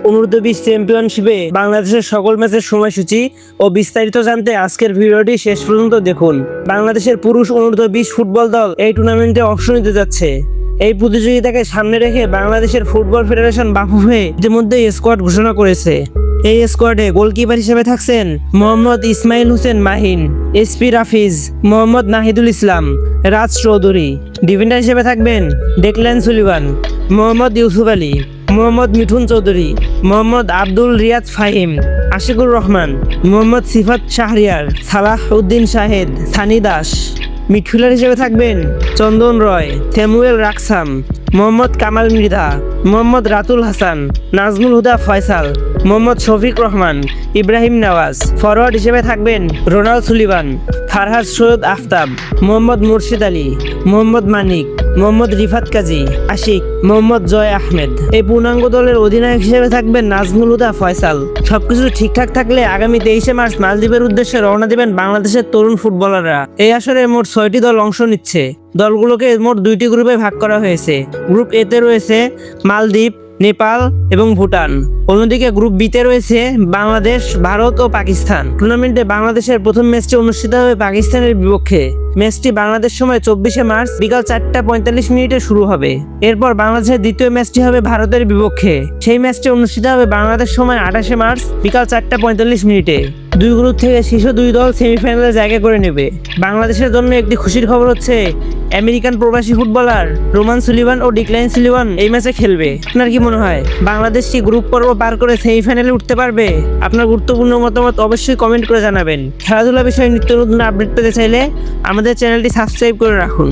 অনূর্ধ্ব-20 চ্যাম্পিয়নশিপে বাংলাদেশের সকল ম্যাচের সময়সূচি ও বিস্তারিত জানতে আজকের ভিডিওটি শেষ পর্যন্ত দেখুন। বাংলাদেশের পুরুষ অনূর্ধ্ব-20 ফুটবল দল এই টুর্নামেন্টে অংশ নিতে যাচ্ছে। এই প্রতিযোগিতাকে সামনে রেখে বাংলাদেশের ফুটবল ফেডারেশন বাফুফে ইতিমধ্যে স্কোয়াড ঘোষণা করেছে। এই স্কোয়াডে গোলকিপার হিসেবে থাকছেন মোহাম্মদ ইসমাইল হোসেন মাহিন, এসপি রাফিজ, মোহাম্মদ নাহিদুল ইসলাম, রাজ চৌধুরী। ডিফেন্ডার হিসেবে থাকবেন ডেকল্যান সুলিভান, মোহাম্মদ ইউসুফ আলী, মোহাম্মদ মিঠুন চৌধুরী, মোহাম্মদ আব্দুল রিয়াদ ফাহিম, আশিকুর রহমান, মোহাম্মদ সিফাত শাহরিয়ার, সালাহ উদ্দিন শাহেদ, সানি দাস। মিডফিল্ডার হিসেবে থাকবেন চন্দন রয়, স্যামুয়েল রাকসাম, মোহাম্মদ কামাল মৃধা, মোহাম্মদ রাতুল হাসান, নাজমুল হুদা ফয়সাল, মোহাম্মদ শফিক রহমান, ইব্রাহিম নওয়াজ। ফরওয়ার্ড হিসেবে থাকবেন রোনাল্ড সুলিভান, ফারহাদ সৈয়দ আফতাব, মোহাম্মদ মুর্শিদ আলী, মোহাম্মদ মানিক, মোহাম্মদ রিফাত কাজী, আশিক, মোহাম্মদ জয় আহমেদ। এই পূর্ণাঙ্গ দলের অধিনায়ক হিসেবে থাকবেন নাজমুল হুদা ফয়সাল। সবকিছু ঠিকঠাক থাকলে আগামী 23শে মার্চ মালদ্বীপের উদ্দেশ্যে রওনা দিবেন বাংলাদেশের তরুণ ফুটবলাররা। এই আসরে মোট 6টি দল অংশ নিচ্ছে। দলগুলোকে মোট 2টি গ্রুপে ভাগ করা হয়েছে। গ্রুপ এতে রয়েছে মালদ্বীপ, নেপাল এবং ভুটান। অন্যদিকে গ্রুপ বিতে রয়েছে বাংলাদেশ, ভারত ও পাকিস্তান। টুর্নামেন্টে বাংলাদেশের প্রথম ম্যাচটি অনুষ্ঠিত হবে পাকিস্তানের বিপক্ষে। ম্যাচটি বাংলাদেশ সময় 24শে মার্চ বিকাল 4:45 শুরু হবে। এরপর বাংলাদেশের দ্বিতীয় ম্যাচটি হবে ভারতের বিপক্ষে। সেই ম্যাচটি অনুষ্ঠিত হবে বাংলাদেশ সময় 28শে মার্চ বিকাল 4:45। দুই গ্রুপ থেকে শীর্ষ 2 দল সেমিফাইনালে জায়গা করে নেবে। বাংলাদেশের জন্য একটি খুশির খবর হচ্ছে আমেরিকান প্রবাসী ফুটবলার রোমান সুলিভান ও ডিকলাইন সুলিভান এই ম্যাচে খেলবে। আপনার কি মনে হয় বাংলাদেশ কি গ্রুপ পর্ব পার করে সেমিফাইনালে উঠতে পারবে? আপনার গুরুত্বপূর্ণ মতামত অবশ্যই কমেন্ট করে জানাবেন। খেলাধুলা বিষয়ে নিত্য নতুন আপডেট পেতে চাইলে আমাদের চ্যানেলটি সাবস্ক্রাইব করে রাখুন।